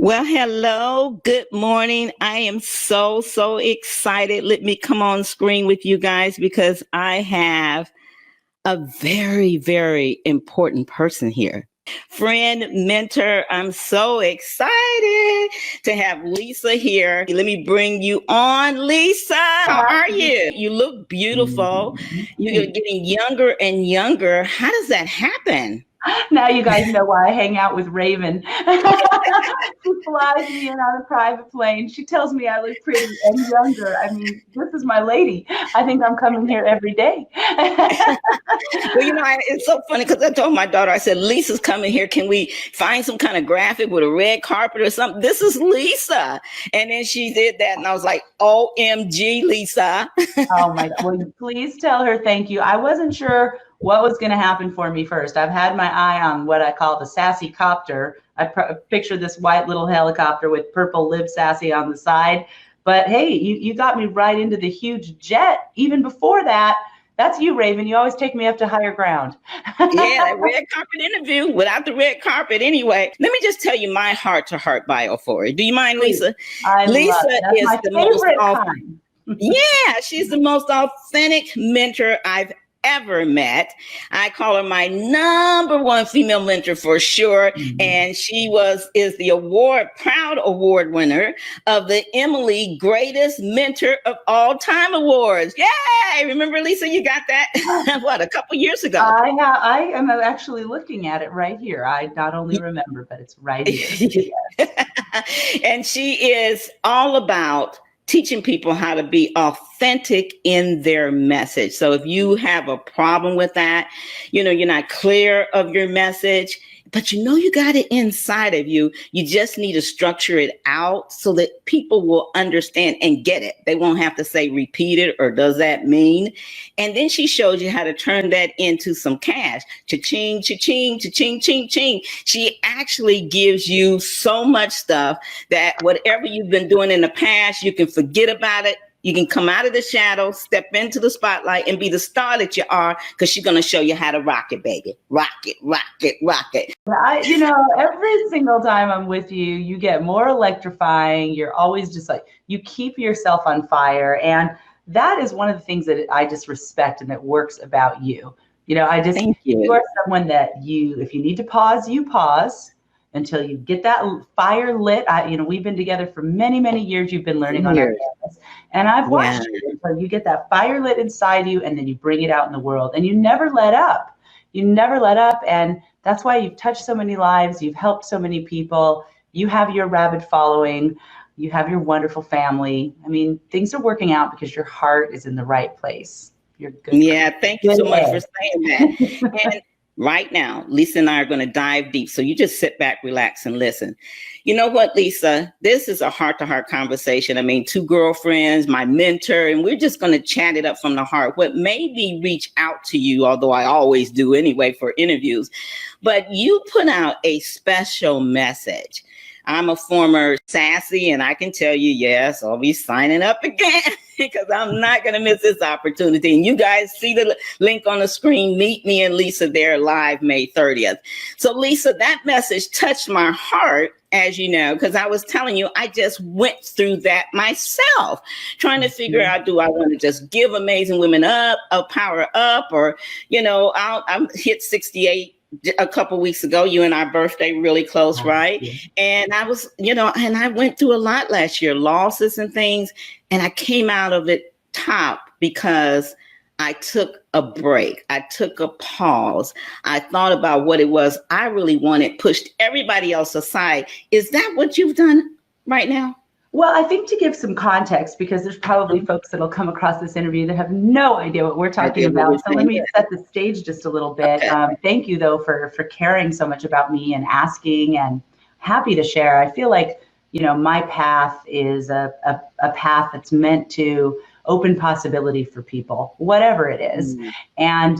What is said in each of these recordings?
Well, hello. Good morning. I am so excited. Let me come on screen with you guys because I have a very important person here. Friend, mentor, I'm so excited to have Lisa here. Let me bring you on. Lisa, how are you? You look beautiful. You're getting younger and younger. How does that happen? Now you guys know why I hang out with Raven. She flies me in on a private plane. She tells me I look pretty and younger. I mean, this is my lady. I think I'm coming here every day. Well, it's so funny because I told my daughter, I said, Lisa's coming here. Can we find some kind of graphic with a red carpet or something? This is Lisa. And then she did that. And I was like, OMG, Lisa. Oh my God. Well, please tell her thank you. I wasn't sure what was going to happen for me first. I've had my eye on what I call the sassy copter. I picture this white little helicopter with purple lib sassy on the side. But hey, you got me right into the huge jet. Even before that, that's you, Raven. You always take me up to higher ground. Yeah, that red carpet interview without the red carpet. Anyway, let me just tell you my heart-to-heart bio for her. Do you mind, Lisa? Lisa is the most authentic. Yeah, she's the most authentic mentor I've ever met. I call her my number one female mentor for sure. Mm-hmm. And she is the proud award winner of the Emily Greatest Mentor of All Time Awards. Yay! Remember, Lisa, you got that a couple years ago. I am actually looking at it right here. I not only remember, but it's right here. And she is all about teaching people how to be authentic in their message. So if you have a problem with that, you're not clear of your message, but you got it inside of you. You just need to structure it out so that people will understand and get it. They won't have to say repeat it or does that mean? And then she shows you how to turn that into some cash. Cha-ching, cha-ching, cha-ching, ching, ching. She actually gives you so much stuff that whatever you've been doing in the past, you can forget about it. You can come out of the shadow, step into the spotlight, and be the star that you are, because she's going to show you how to rock it, baby. Rock it, rock it, rock it. Every single time I'm with you, you get more electrifying. You're always just like, you keep yourself on fire. And that is one of the things that I just respect and that works about you. Thank you. You are someone that if you need to pause, you pause until you get that fire lit. We've been together for many years. You've been learning on our campus, and I've watched you until you get that fire lit inside you, and then you bring it out in the world, and you never let up. You never let up, and that's why you've touched so many lives. You've helped so many people. You have your rabid following. You have your wonderful family. I mean, things are working out because your heart is in the right place. You're good. Yeah, thank you so much for saying that. And right now, Lisa and I are going to dive deep. So you just sit back, relax, and listen. You know what, Lisa? This is a heart-to-heart conversation. I mean, two girlfriends, my mentor, and we're just going to chat it up from the heart. What made me reach out to you, although I always do anyway for interviews, but you put out a special message. I'm a former sassy, and I can tell you, yes, I'll be signing up again because I'm not going to miss this opportunity. And you guys see the link on the screen. Meet me and Lisa there live May 30th. So, Lisa, that message touched my heart, as you know, because I was telling you, I just went through that myself, trying to figure out, do I want to just give amazing women a power up, or, I'm hit 68 a couple weeks ago. You and our birthday really close, right? Yeah. And I was, and I went through a lot last year, losses and things, and I came out of it top because I took a break. I took a pause. I thought about what it was I really wanted, pushed everybody else aside. Is that what you've done right now? Well, I think to give some context, because there's probably folks that'll come across this interview that have no idea what we're talking about. So let me set the stage just a little bit. Okay. Thank you, though, for caring so much about me and asking, and happy to share. I feel like, my path is a path that's meant to open possibility for people, whatever it is. And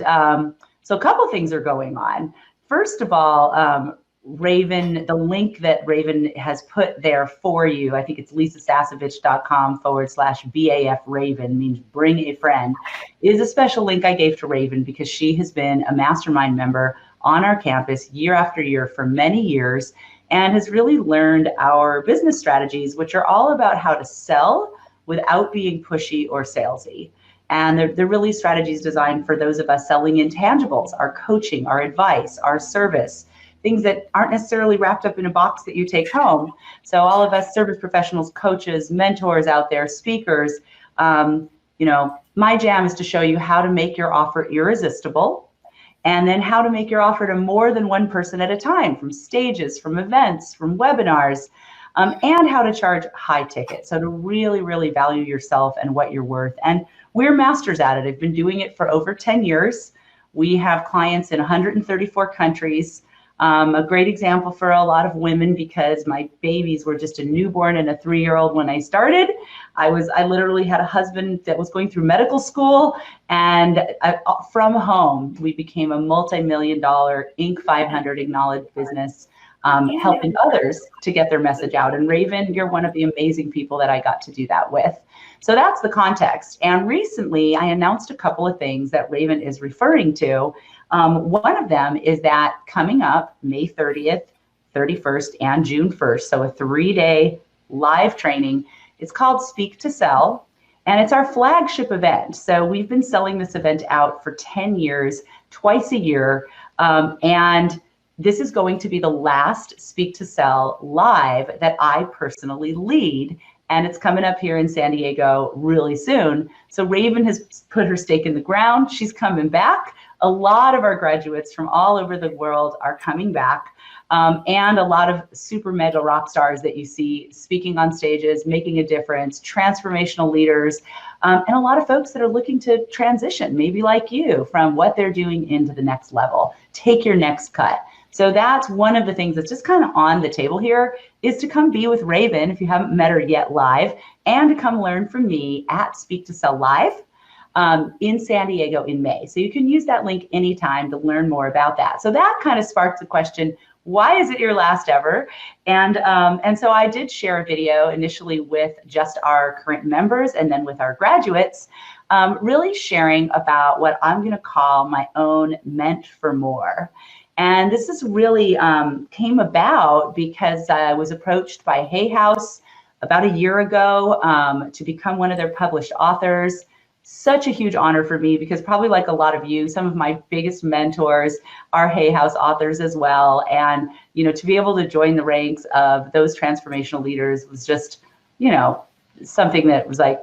so a couple things are going on. First of all, Raven, the link that Raven has put there for you, I think it's lisasasevich.com/BAF Raven, means bring a friend, is a special link I gave to Raven because she has been a mastermind member on our campus year after year for many years. and has really learned our business strategies, which are all about how to sell without being pushy or salesy. And they're really strategies designed for those of us selling intangibles, our coaching, our advice, our service, things that aren't necessarily wrapped up in a box that you take home. So all of us service professionals, coaches, mentors out there, speakers, my jam is to show you how to make your offer irresistible, and then how to make your offer to more than one person at a time, from stages, from events, from webinars, and how to charge high ticket. So to really, really value yourself and what you're worth. And we're masters at it. I've been doing it for over 10 years. We have clients in 134 countries. A great example for a lot of women, because my babies were just a newborn and a 3-year-old when I started. I literally had a husband that was going through medical school, and from home, we became a multi-million-dollar Inc. 500 acknowledged business, helping others to get their message out. And Raven, you're one of the amazing people that I got to do that with. So that's the context. And recently, I announced a couple of things that Raven is referring to. One of them is that coming up May 30th, 31st, and June 1st, so a 3-day live training. It's called Speak to Sell, and it's our flagship event. So we've been selling this event out for 10 years, twice a year, and this is going to be the last Speak to Sell live that I personally lead, and it's coming up here in San Diego really soon. So Raven has put her stake in the ground. She's coming back. A lot of our graduates from all over the world are coming back, and a lot of super mega rock stars that you see speaking on stages, making a difference, transformational leaders, and a lot of folks that are looking to transition, maybe like you, from what they're doing into the next level. Take your next cut. So that's one of the things that's just kind of on the table here, is to come be with Raven if you haven't met her yet live, and to come learn from me at Speak to Sell Live in San Diego in May. So you can use that link anytime to learn more about that. So that kind of sparks the question, why is it your last ever? And so I did share a video initially with just our current members and then with our graduates, really sharing about what I'm going to call my own Meant for More. And this is really came about because I was approached by Hay House about a year ago to become one of their published authors. Such a huge honor for me, because probably like a lot of you, some of my biggest mentors are Hay House authors as well. And, to be able to join the ranks of those transformational leaders was just, something that was like,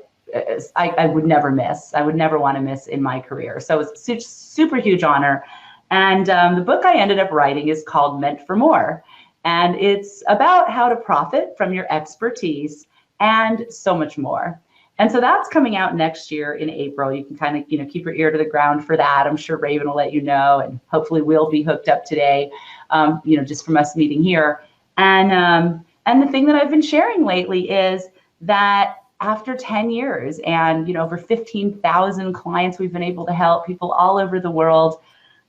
I would never miss. I would never want to miss in my career. So it's a super huge honor. And the book I ended up writing is called Meant for More. And it's about how to profit from your expertise and so much more. And so that's coming out next year in April. You can kind of, keep your ear to the ground for that. I'm sure Raven will let you know, and hopefully we'll be hooked up today, just from us meeting here. And the thing that I've been sharing lately is that after 10 years and, over 15,000 clients we've been able to help, people all over the world,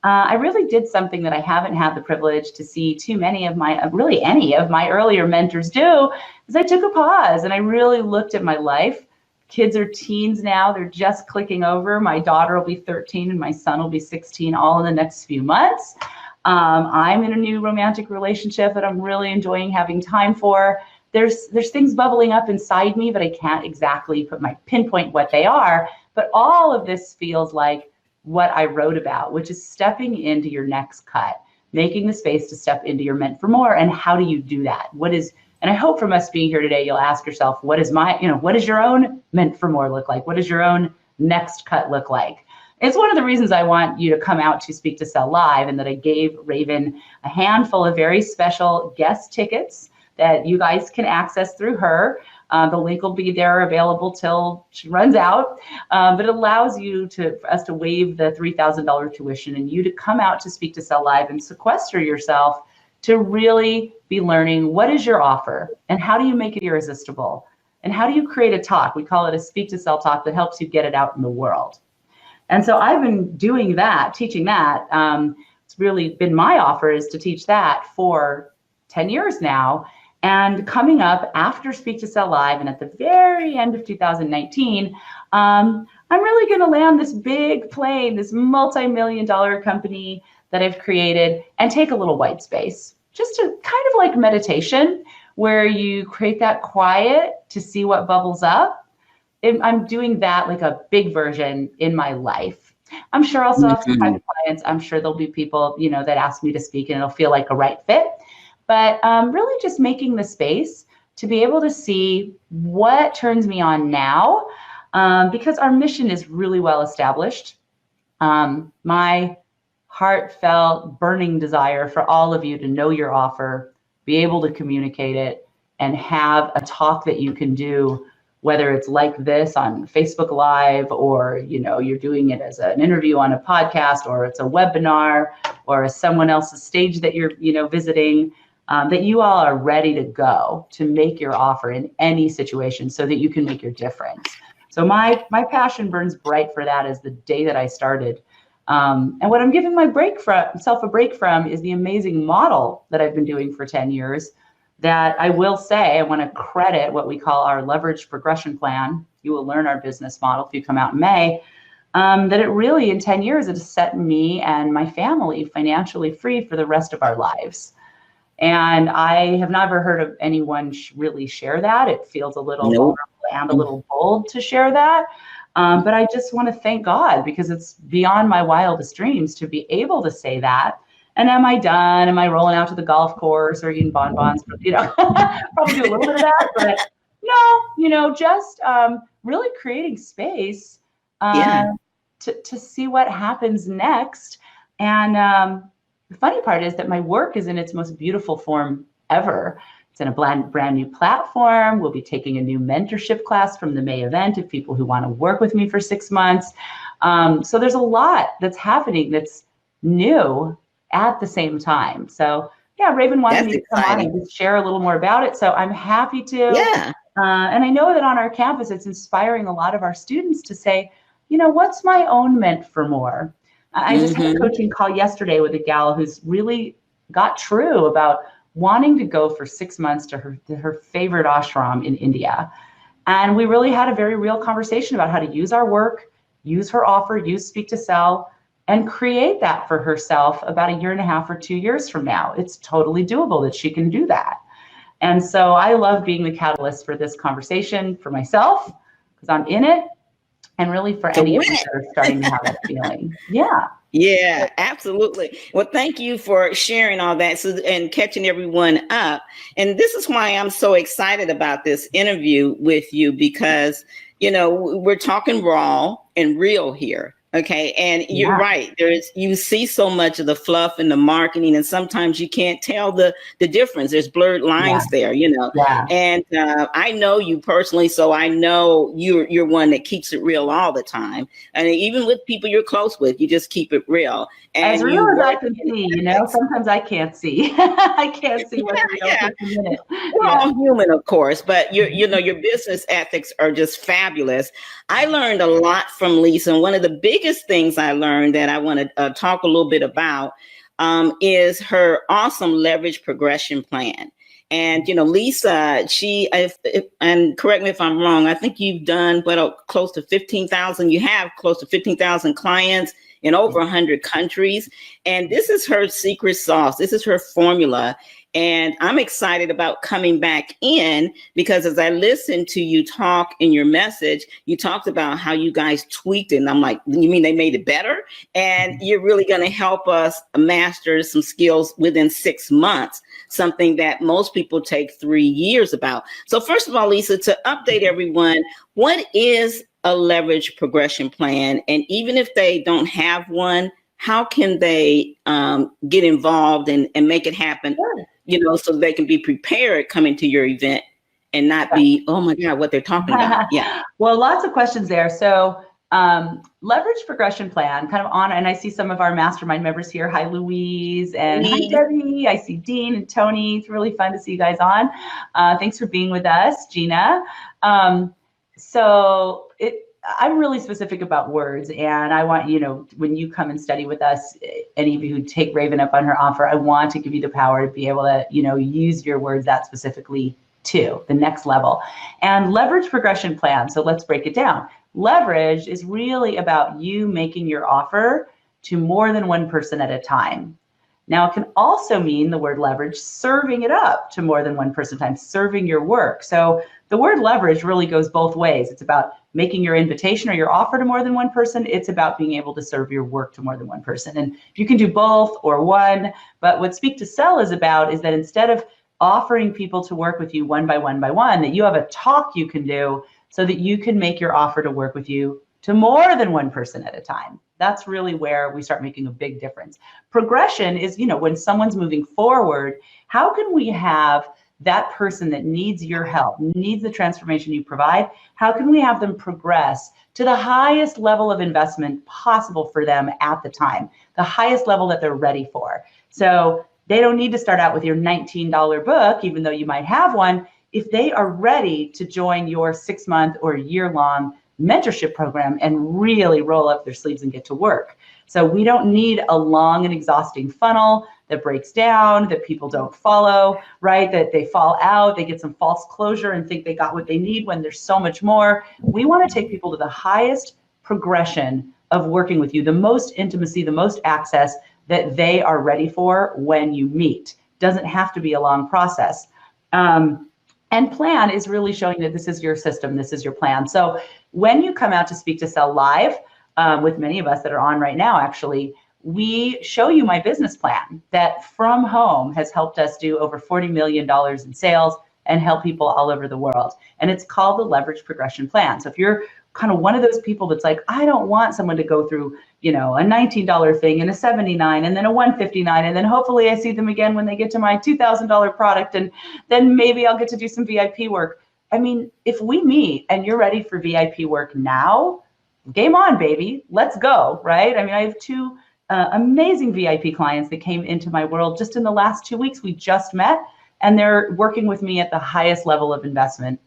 I really did something that I haven't had the privilege to see too many of any of my earlier mentors do, is I took a pause and I really looked at my life. Kids are teens now. They're just clicking over. My daughter will be 13 and my son will be 16 all in the next few months. I'm in a new romantic relationship that I'm really enjoying having time for. There's things bubbling up inside me, but I can't exactly pinpoint what they are. But all of this feels like what I wrote about, which is stepping into your next cut, making the space to step into your Meant for More. And how do you do that? And I hope from us being here today, you'll ask yourself, what does your own Meant for More look like? What does your own next cut look like? It's one of the reasons I want you to come out to Speak to Sell Live, and that I gave Raven a handful of very special guest tickets that you guys can access through her. The link will be there available till she runs out, but it allows for us to waive the $3,000 tuition and you to come out to Speak to Sell Live and sequester yourself to really be learning what is your offer and how do you make it irresistible and how do you create a talk. We call it a Speak to Sell talk that helps you get it out in the world. And so I've been doing that, teaching that. It's really been my offer, is to teach that for 10 years now. And coming up after Speak to Sell Live and at the very end of 2019, I'm really going to land this big plane, this multi-million-dollar company that I've created, and take a little white space. just a kind of like meditation where you create that quiet to see what bubbles up. I'm doing that like a big version in my life. I'm sure I'll still have some private clients. I'm sure there'll be people, that ask me to speak and it'll feel like a right fit. But really just making the space to be able to see what turns me on now, because our mission is really well established. My heartfelt, burning desire for all of you to know your offer, be able to communicate it, and have a talk that you can do, whether it's like this on Facebook Live, or you're doing it as an interview on a podcast, or it's a webinar, or someone else's stage that you're visiting, that you all are ready to go to make your offer in any situation so that you can make your difference. So my passion burns bright for that as the day that I started. And what I'm giving myself a break from is the amazing model that I've been doing for 10 years. That I will say, I want to credit what we call our leverage progression plan. You will learn our business model if you come out in May. That it really, in 10 years, it has set me and my family financially free for the rest of our lives. And I have never heard of anyone really share that. It feels a little vulnerable and a little bold to share that. But I just want to thank God, because it's beyond my wildest dreams to be able to say that. And am I done? Am I rolling out to the golf course or eating bonbons? Probably do a little bit of that, but no, just really creating space to see what happens next. And the funny part is that my work is in its most beautiful form ever. It's in a brand new platform. We'll be taking a new mentorship class from the May event of people who want to work with me for 6 months. So there's a lot that's happening that's new at the same time. So yeah, Raven wanted me to come on and just share a little more about it. So I'm happy to. Yeah. And I know that on our campus, it's inspiring a lot of our students to say, what's my own meant for more? I just had a coaching call yesterday with a gal who's really got true about wanting to go for 6 months to her favorite ashram in India. And we really had a very real conversation about how to use our work, use her offer, use Speak to Sell, and create that for herself about 1.5 years or 2 years from now. It's totally doable that she can do that. And so I love being the catalyst for this conversation for myself, because I'm in it, and really for any of you that are starting to have that feeling. Yeah. Yeah, absolutely. Well, thank you for sharing all that and catching everyone up. And this is why I'm so excited about this interview with you, because, we're talking raw and real here. Okay. And you're right. You see so much of the fluff in the marketing, and sometimes you can't tell the difference. There's blurred lines there, and I know you personally, so I know you're one that keeps it real all the time. And even with people you're close with, you just keep it real. And as real as I can see, sometimes I can't see. I can't see what's real for a minute. We're all human, of course, but your business ethics are just fabulous. I learned a lot from Lisa, and one of the biggest things I learned that I want to talk a little bit about is her awesome leverage progression plan. And, Lisa, and correct me if I'm wrong, I think you've done close to 15,000. You have close to 15,000 clients in over 100 countries. And this is her secret sauce. This is her formula. And I'm excited about coming back in, because as I listened to you talk in your message, you talked about how you guys tweaked it. And I'm like, you mean they made it better? And you're really going to help us master some skills within 6 months, something that most people take 3 years about. So first of all, Lisa, to update everyone, what is a leverage progression plan? And even if they don't have one, how can they get involved and make it happen? Sure. So they can be prepared coming to your event and not be, oh my God, what they're talking about. Yeah. Well, lots of questions there. So leverage progression plan kind of on, and I see some of our mastermind members here. Hi, Louise, and hi, Debbie. I see Dean and Tony. It's really fun to see you guys on. Thanks for being with us, Gina. I'm really specific about words, and I want, when you come and study with us, any of you who take Raven up on her offer, I want to give you the power to be able to, use your words that specifically to the next level. And leverage progression plan. So let's break it down. Leverage is really about you making your offer to more than one person at a time. Now, it can also mean the word leverage, serving it up to more than one person at a time, serving your work. So the word leverage really goes both ways. It's about making your invitation or your offer to more than one person. It's about being able to serve your work to more than one person. And you can do both or one, but what Speak to Sell is about is that instead of offering people to work with you one by one, that you have a talk you can do so that you can make your offer to work with you to more than one person at a time. That's really where we start making a big difference. Progression is, when someone's moving forward, how can we have that person that needs your help, needs the transformation you provide, how can we have them progress to the highest level of investment possible for them at the time, the highest level that they're ready for? So they don't need to start out with your $19 book, even though you might have one, if they are ready to join your 6-month or year-long mentorship program and really roll up their sleeves and get to work. So we don't need a long and exhausting funnel that breaks down, that people don't follow, right? That they fall out, they get some false closure and think they got what they need when there's so much more. We want to take people to the highest progression of working with you, the most intimacy, the most access that they are ready for when you meet. Doesn't have to be a long process. And plan is really showing that this is your system, this is your plan. So when you come out to Speak to Sell live, with many of us that are on right now, actually, we show you my business plan that from home has helped us do over $40 million in sales and help people all over the world. And it's called the Leverage Progression Plan. So if you're kind of one of those people that's like, I don't want someone to go through, a $19 thing and a $79 and then a $159, and then hopefully I see them again when they get to my $2,000 product, and then maybe I'll get to do some VIP work. I mean, if we meet and you're ready for VIP work now, game on, baby, let's go, right? I mean, I have 2 amazing VIP clients that came into my world just in the last 2 weeks. We just met, and they're working with me at the highest level of investment,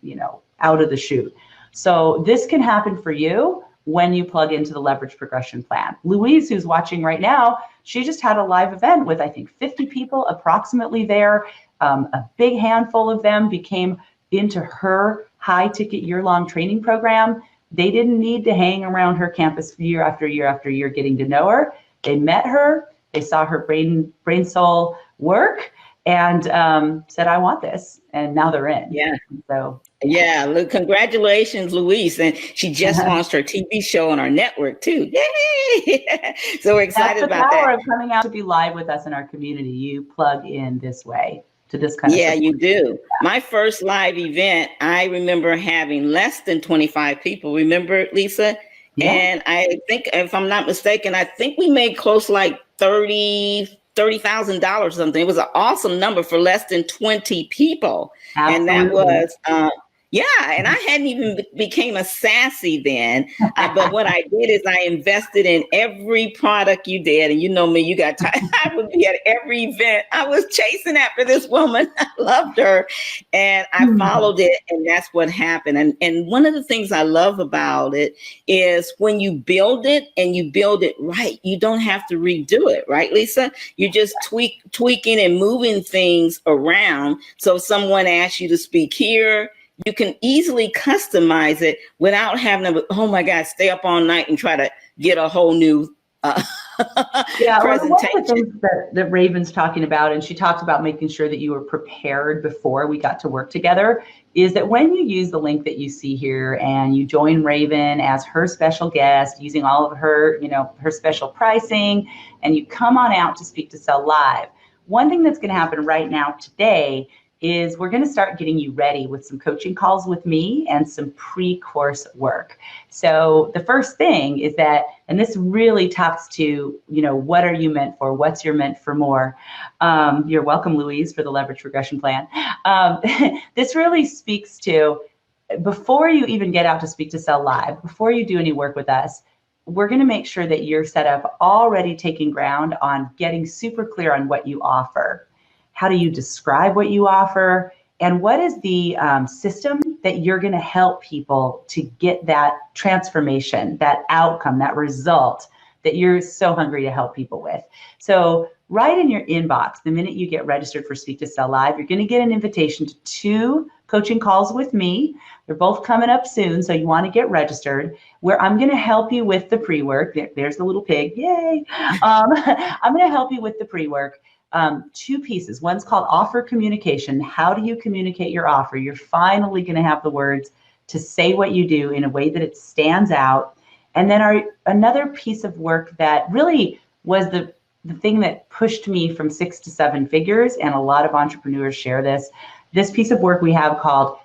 out of the chute. So this can happen for you when you plug into the Leverage Progression Plan. Louise, who's watching right now, she just had a live event with, I think, 50 people approximately there. A big handful of them became into her high ticket year-long training program. They didn't need to hang around her campus year after year after year getting to know her. They met her, they saw her brain soul work, and said, I want this. And now they're in. Yeah. So yeah, look, congratulations, Louise. And she just launched her TV show on our network too. Yay! So we're excited about that. That's the power of coming out to be live with us in our community. You plug in this way to this kind of support. Yeah, you do. My first live event, I remember having less than 25 people. Remember, Lisa? Yeah. And I think, if I'm not mistaken, I think we made close like $30,000 or something. It was an awesome number for less than 20 people. Absolutely. And that was, and I hadn't even became a sassy then. But what I did is I invested in every product you did. And you know me, you got time. I would be at every event. I was chasing after this woman. I loved her. And I followed it. And that's what happened. And one of the things I love about it is when you build it and you build it right, you don't have to redo it. Right, Lisa? You're just tweaking and moving things around. So if someone asks you to speak here, you can easily customize it without having to, oh my God, stay up all night and try to get a whole new presentation. One of the things that Raven's talking about, and she talked about making sure that you were prepared before we got to work together, is that when you use the link that you see here and you join Raven as her special guest using all of her, her special pricing, and you come on out to Speak to Sell Live, one thing that's going to happen right now today is we're going to start getting you ready with some coaching calls with me and some pre-course work. So the first thing is that, and this really talks to, what are you meant for? What's your meant for more? You're welcome, Louise, for the Leverage Progression Plan. This really speaks to, before you even get out to Speak to Sell Live, before you do any work with us, we're going to make sure that you're set up already taking ground on getting super clear on what you offer. How do you describe what you offer? And what is the system that you're going to help people to get that transformation, that outcome, that result that you're so hungry to help people with? So right in your inbox, the minute you get registered for Speak to Sell Live, you're going to get an invitation to 2 coaching calls with me. They're both coming up soon, so you want to get registered, where I'm going to help you with the pre-work. There's the little pig. Yay. I'm going to help you with the pre-work. 2 pieces. One's called offer communication. How do you communicate your offer? You're finally going to have the words to say what you do in a way that it stands out. And then another piece of work that really was the thing that pushed me from 6 to 7 figures, and a lot of entrepreneurs share this piece of work we have called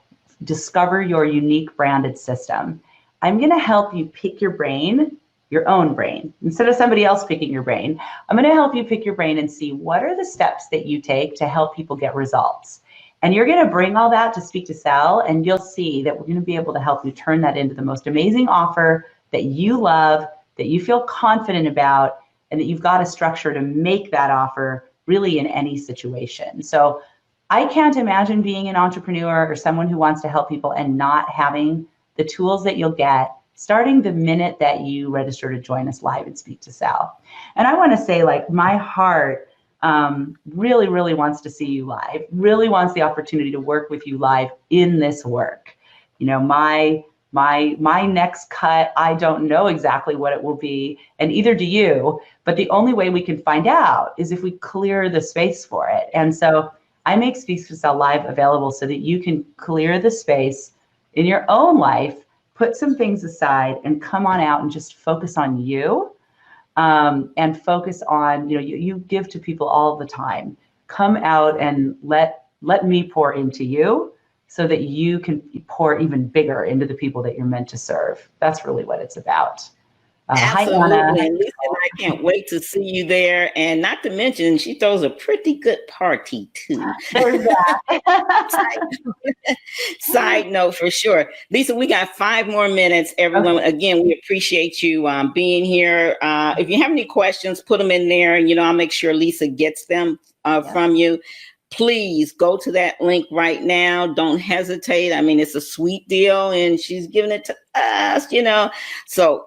Discover Your Unique Branded System. I'm going to help you pick your brain, your own brain, instead of somebody else picking your brain. I'm going to help you pick your brain and see what are the steps that you take to help people get results. And you're going to bring all that to Speak to Sell, and you'll see that we're going to be able to help you turn that into the most amazing offer that you love, that you feel confident about, and that you've got a structure to make that offer really in any situation. So I can't imagine being an entrepreneur or someone who wants to help people and not having the tools that you'll get starting the minute that you register to join us live and Speak to Sell. And I want to say, like, my heart really, really wants to see you live, really wants the opportunity to work with you live in this work. You know, my next cut, I don't know exactly what it will be, and either do you, but the only way we can find out is if we clear the space for it. And so I make Speak to Sell Live available so that you can clear the space in your own life, put some things aside, and come on out and just focus on you, and focus on, you give to people all the time. Come out and let me pour into you, so that you can pour even bigger into the people that you're meant to serve. That's really what it's about. Absolutely. Hi, Anna. And Lisa, I can't wait to see you there. And not to mention, she throws a pretty good party too. There's that. Side note for sure. Lisa, we got 5 more minutes. Everyone, okay. Again, we appreciate you being here. If you have any questions, put them in there, and I'll make sure Lisa gets them from you. Please go to that link right now. Don't hesitate. I mean, it's a sweet deal, and she's giving it to us, So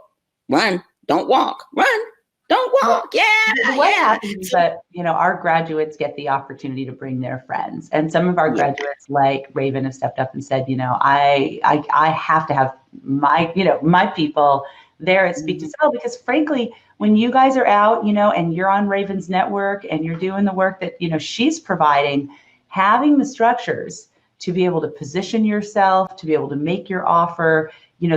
run, don't walk. Run, don't walk. Yeah. What happens is that, our graduates get the opportunity to bring their friends. And some of our graduates, like Raven, have stepped up and said, I have to have my people there at Speak to Sell, because frankly, when you guys are out, and you're on Raven's network and you're doing the work that, she's providing, having the structures to be able to position yourself, to be able to make your offer,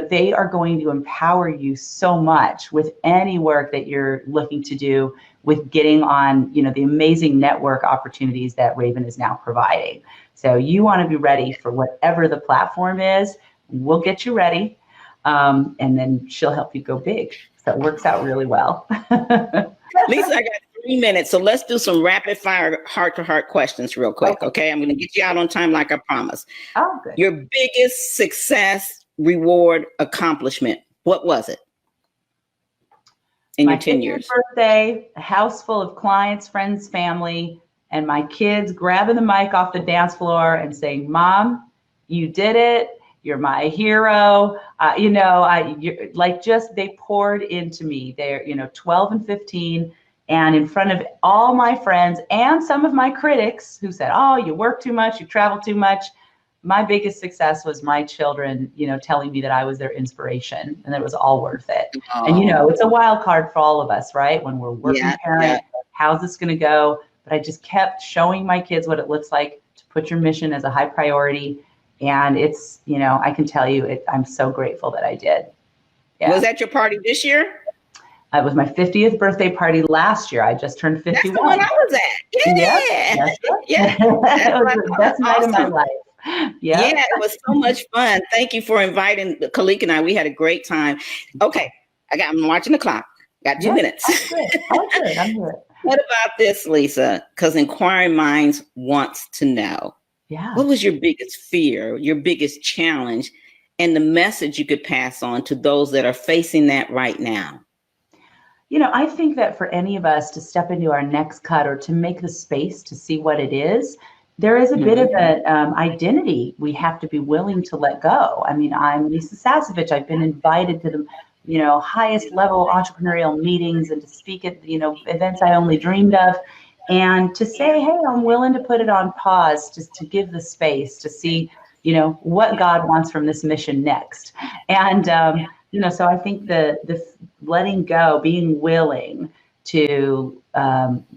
they are going to empower you so much with any work that you're looking to do with getting on, the amazing network opportunities that Raven is now providing. So you want to be ready for whatever the platform is. We'll get you ready. And then she'll help you go big. So it works out really well. Lisa, I got 3 minutes. So let's do some rapid fire heart-to-heart questions real quick. Okay. I'm going to get you out on time like I promised. Oh, good. Your biggest success, reward, accomplishment. What was it in your 10 years? My birthday, a house full of clients, friends, family, and my kids grabbing the mic off the dance floor and saying, "Mom, you did it. You're my hero." They poured into me. They're, 12 and 15, and in front of all my friends and some of my critics who said, "Oh, you work too much, you travel too much." My biggest success was my children, telling me that I was their inspiration and that it was all worth it. Oh. And, it's a wild card for all of us, right? When we're working parents, how's this going to go? But I just kept showing my kids what it looks like to put your mission as a high priority. And it's, I can tell you, I'm so grateful that I did. Yeah. Was that your party this year? It was my 50th birthday party last year. I just turned 51. That's the one I was at. Yeah. It was the best night of my life. Yeah, it was so much fun. Thank you for inviting Khalik and I. We had a great time. Okay, I'm watching the clock. Got 2 minutes. I'm good. What about this, Lisa? Because inquiring minds wants to know. Yeah. What was your biggest fear, your biggest challenge, and the message you could pass on to those that are facing that right now? I think that for any of us to step into our next cut or to make the space to see what it is, there is a bit of an identity we have to be willing to let go. I mean, I'm Lisa Sasevich. I've been invited to the highest level entrepreneurial meetings and to speak at events I only dreamed of. and to say, hey, I'm willing to put it on pause, just to give the space to see, what God wants from this mission next. And, so I think the letting go, being willing to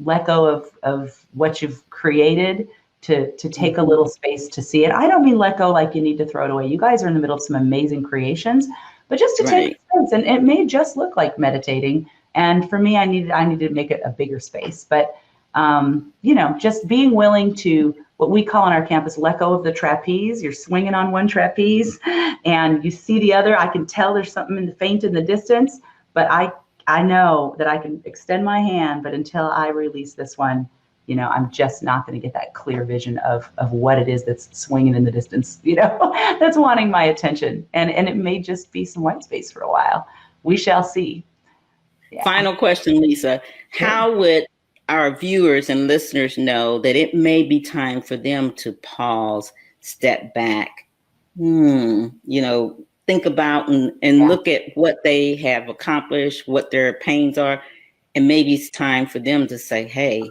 let go of what you've created, to take a little space to see it. I don't mean let go like you need to throw it away. You guys are in the middle of some amazing creations, but just to take space. And it may just look like meditating. And for me, I needed to make it a bigger space. But just being willing to, what we call on our campus, let go of the trapeze. You're swinging on one trapeze and you see the other. I can tell there's something faint in the distance, but I know that I can extend my hand, but until I release this one, I'm just not going to get that clear vision of what it is that's swinging in the distance, that's wanting my attention. And it may just be some white space for a while. We shall see. Yeah. Final question, Lisa. Sure. How would our viewers and listeners know that it may be time for them to pause, step back, think about and look at what they have accomplished, what their pains are, and maybe it's time for them to say, hey,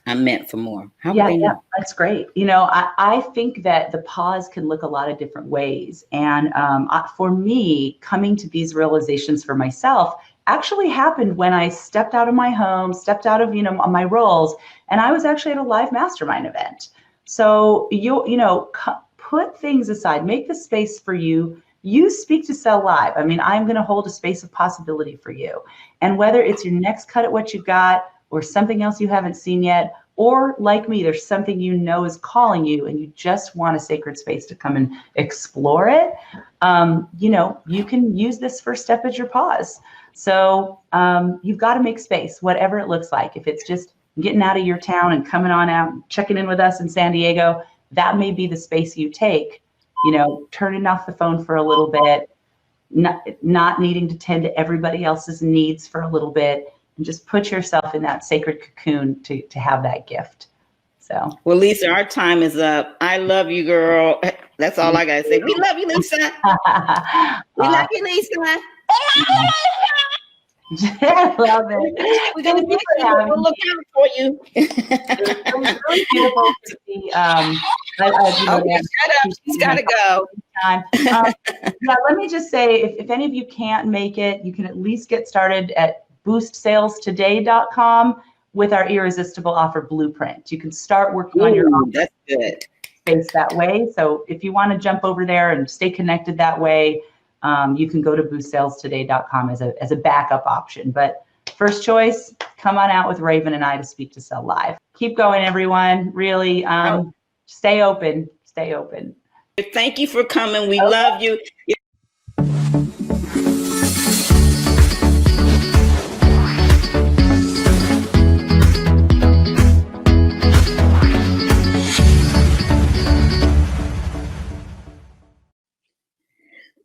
I'm meant for more. How would they know? Yeah, that's great. I think that the pause can look a lot of different ways. And for me, coming to these realizations for myself actually happened when I stepped out of my home, stepped out of, my roles, and I was actually at a live mastermind event. So put things aside, make the space for you. You speak to Sell Live. I mean, I'm going to hold a space of possibility for you. And whether it's your next cut at what you've got, or something else you haven't seen yet, or like me, there's something is calling you and you just want a sacred space to come and explore it, you can use this first step as your pause. So you've got to make space, whatever it looks like. If it's just getting out of your town and coming on out and checking in with us in San Diego, that may be the space you take, turning off the phone for a little bit, not needing to tend to everybody else's needs for a little bit, and just put yourself in that sacred cocoon to have that gift. So, well, Lisa, our time is up. I love you, girl. That's all I gotta say. We love you, Lisa. We love you, Lisa. I love it. We're gonna we'll look out for you. It was really beautiful to see. Shut up. She's gotta go. Let me just say, if any of you can't make it, you can at least get started at boostsalesteday.com with our irresistible offer blueprint. You can start working on your own space that way. So if you want to jump over there and stay connected that way, you can go to boostsalesteday.com as a backup option. But first choice, come on out with Raven and I to speak to Sell Live. Keep going, everyone. Really, stay open. Stay open. Thank you for coming. We love you.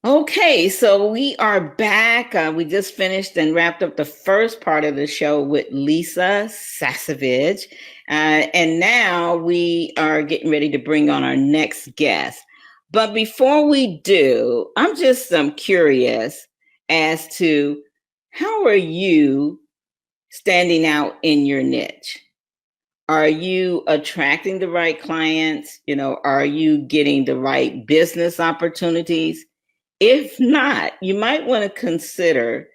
Okay, so we are back. We just finished and wrapped up the first part of the show with Lisa Sasevich. And now we are getting ready to bring on our next guest. But before we do, I'm just curious as to how are you standing out in your niche? Are you attracting the right clients? Are you getting the right business opportunities? If not, you might want to consider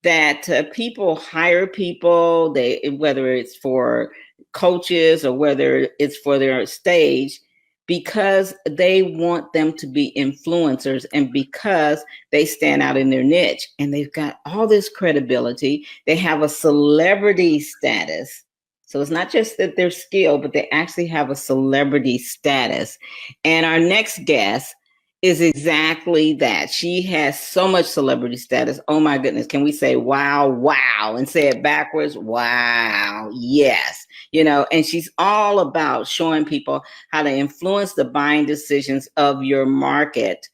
that people hire people, whether it's for coaches or whether it's for their stage, because they want them to be influencers and because they stand out in their niche and they've got all this credibility. They have a celebrity status. So it's not just that they're skilled, but they actually have a celebrity status. And our next guest is exactly that. She has so much celebrity status. Oh my goodness. Can we say wow, wow, and say it backwards? Wow. Yes. And she's all about showing people how to influence the buying decisions of your market,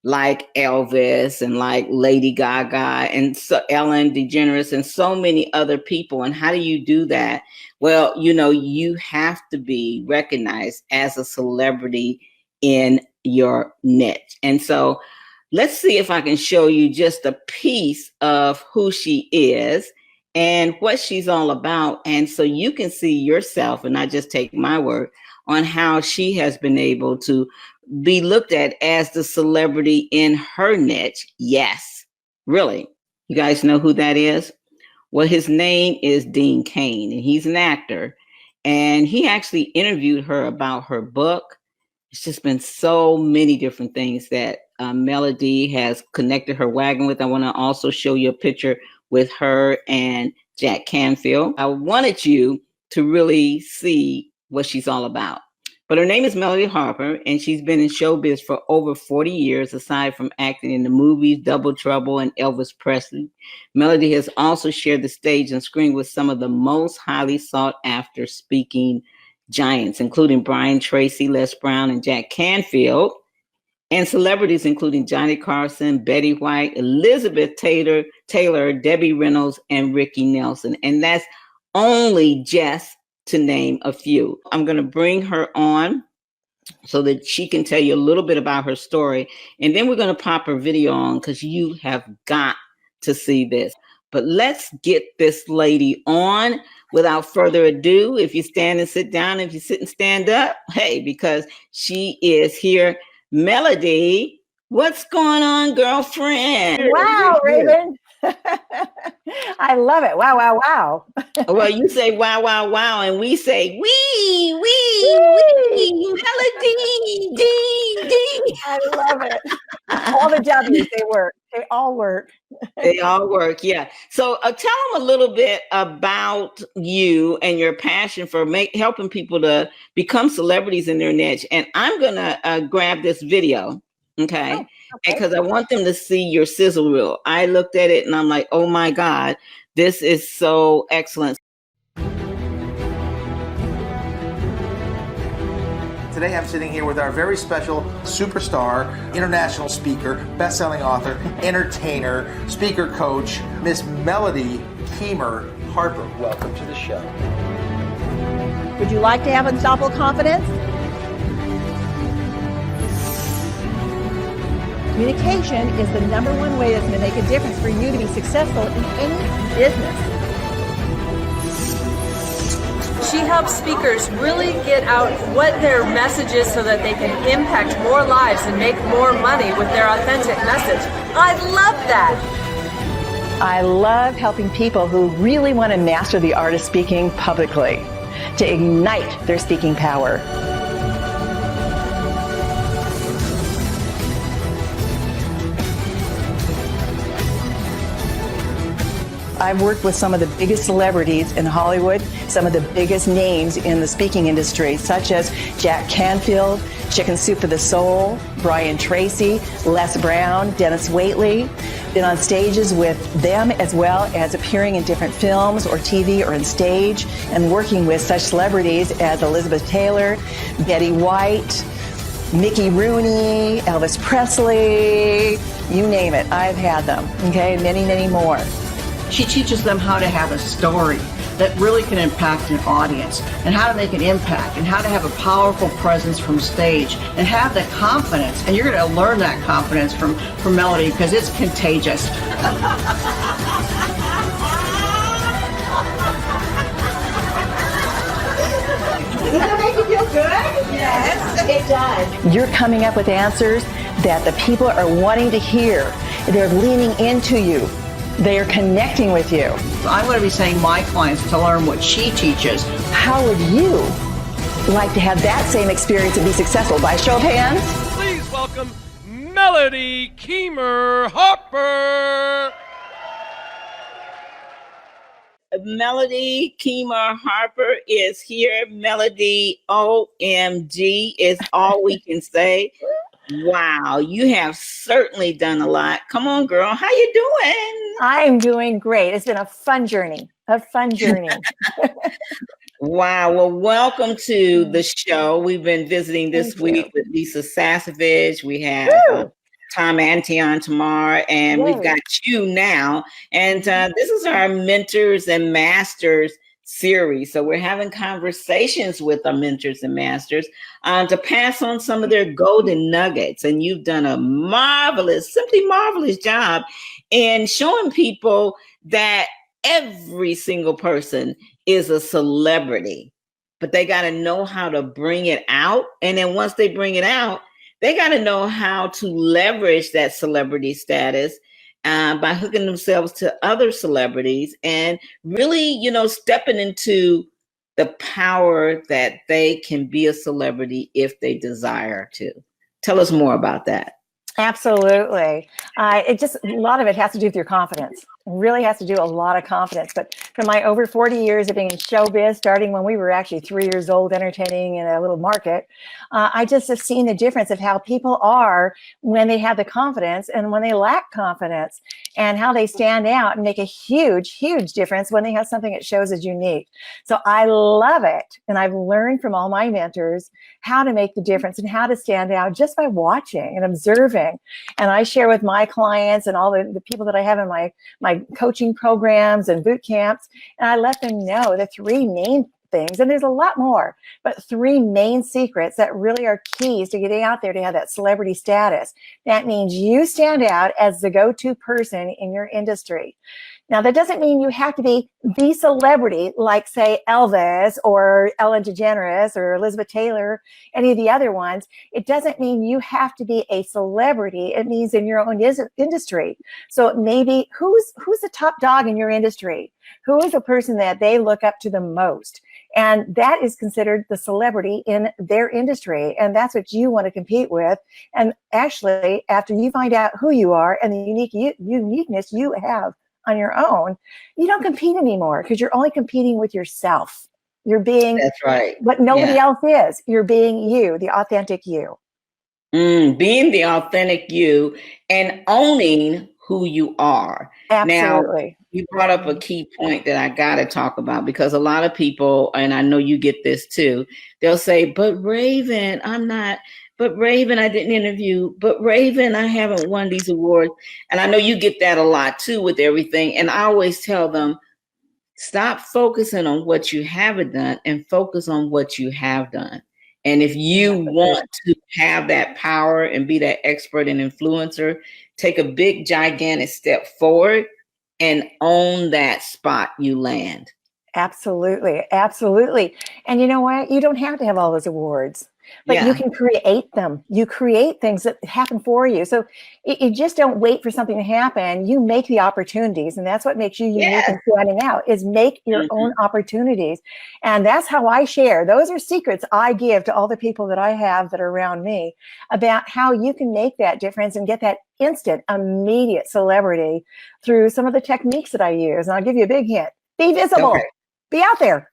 like Elvis and like Lady Gaga and Ellen DeGeneres and so many other people. And how do you do that? Well, you have to be recognized as a celebrity in your niche. And so let's see if I can show you just a piece of who she is. and what she's all about. And so you can see yourself, and not just take my word, on how she has been able to be looked at as the celebrity in her niche. Yes, really. You guys know who that is? Well, his name is Dean Cain, and he's an actor. And he actually interviewed her about her book. It's just been so many different things that Melody has connected her wagon with. I want to also show you a picture with her and Jack Canfield. I wanted you to really see what she's all about. But her name is Melody Harper, and she's been in showbiz for over 40 years, aside from acting in the movies Double Trouble and Elvis Presley. Melody has also shared the stage and screen with some of the most highly sought after speaking giants, including Brian Tracy, Les Brown, and Jack Canfield, and celebrities including Johnny Carson, Betty White, Elizabeth Taylor, Debbie Reynolds, and Ricky Nelson. And that's only just to name a few. I'm going to bring her on so that she can tell you a little bit about her story. And then we're going to pop her video on because you have got to see this. But let's get this lady on without further ado. If you stand and sit down, if you sit and stand up, hey, because she is here. Melody, what's going on, girlfriend? Wow, Raven. I love it. Wow, wow, wow. Well, you say wow, wow, wow, and we say wee, Melody, ding, ding. I love it. All the W's, they work. They all work. They all work, yeah. So tell them a little bit about you and your passion for helping people to become celebrities in their niche. And I'm going to grab this video, okay? Okay. Because I want them to see your sizzle reel. I looked at it and I'm like, oh my God, this is so excellent. Today I'm sitting here with our very special superstar, international speaker, best-selling author, entertainer, speaker coach, Miss Melody Keymer Harper. Welcome to the show. Would you like to have unstoppable confidence? Communication is the #1 way that's going to make a difference for you to be successful in any business. She helps speakers really get out what their message is so that they can impact more lives and make more money with their authentic message. I love that. I love helping people who really want to master the art of speaking publicly, to ignite their speaking power. I've worked with some of the biggest celebrities in Hollywood, some of the biggest names in the speaking industry, such as Jack Canfield, Chicken Soup for the Soul, Brian Tracy, Les Brown, Dennis Waitley. Been on stages with them as well as appearing in different films or TV or on stage, and working with such celebrities as Elizabeth Taylor, Betty White, Mickey Rooney, Elvis Presley, you name it. I've had them, okay, many, many more. She teaches them how to have a story that really can impact an audience, and how to make an impact, and how to have a powerful presence from stage, and have the confidence. And you're going to learn that confidence from Melody, because it's contagious. Does that make you feel good? Yes, it does. You're coming up with answers that the people are wanting to hear. They're leaning into you. They are connecting with you. I'm going to be saying my clients to learn what she teaches. How would you like to have that same experience and be successful? By show of hands? Please welcome Melody Keymer Harper. Melody Keymer Harper is here. Melody, OMG is all we can say. Wow, you have certainly done a lot. Come on, girl. How you doing? I'm doing great. It's been a fun journey. Wow. Well, welcome to the show. We've been visiting this week with Lisa Sasevich. We have Tom Antion tomorrow, and we've got you now. And this is our Mentors and Masters series. So we're having conversations with our mentors and masters to pass on some of their golden nuggets. And you've done a simply marvelous job in showing people that every single person is a celebrity, but they got to know how to bring it out. And then once they bring it out, they got to know how to leverage that celebrity status by hooking themselves to other celebrities and really, you know, stepping into the power that they can be a celebrity if they desire to. Tell us more about that. Absolutely. A lot of it has to do with your confidence. It really has to do a lot of confidence. But from my over 40 years of being in showbiz, starting when we were actually 3 years old, entertaining in a little market, I just have seen the difference of how people are when they have the confidence and when they lack confidence, and how they stand out and make a huge, huge difference when they have something that shows as unique. So I love it. And I've learned from all my mentors how to make the difference and how to stand out just by watching and observing. And I share with my clients and all the people that I have in my coaching programs and boot camps, and I let them know the 3 main things, and there's a lot more, but 3 main secrets that really are keys to getting out there to have that celebrity status. That means you stand out as the go-to person in your industry. Now, that doesn't mean you have to be the celebrity like, say, Elvis or Ellen DeGeneres or Elizabeth Taylor, any of the other ones. It doesn't mean you have to be a celebrity. It means in your own industry. So maybe who's the top dog in your industry? Who is the person that they look up to the most? And that is considered the celebrity in their industry. And that's what you want to compete with. And actually, after you find out who you are and the uniqueness you have on your own, you don't compete anymore, because you're only competing with yourself. You're being That's right. What nobody else is. You're being you, the authentic you. Being the authentic you and owning who you are. Absolutely. Now, you brought up a key point that I got to talk about, because a lot of people, and I know you get this too, they'll say, but Raven, but Raven, I didn't interview, but Raven, I haven't won these awards. And I know you get that a lot too with everything. And I always tell them, stop focusing on what you haven't done and focus on what you have done. And if you want to have that power and be that expert and influencer, take a big, gigantic step forward and own that spot you land. Absolutely. Absolutely. And you know what? You don't have to have all those awards, but you can create them. You create things that happen for you. So you just don't wait for something to happen. You make the opportunities. And that's what makes you unique and standing out, is make your own opportunities. And that's how I share. Those are secrets I give to all the people that I have that are around me, about how you can make that difference and get that instant, immediate celebrity through some of the techniques that I use. And I'll give you a big hint. Be visible. Okay. Be out there.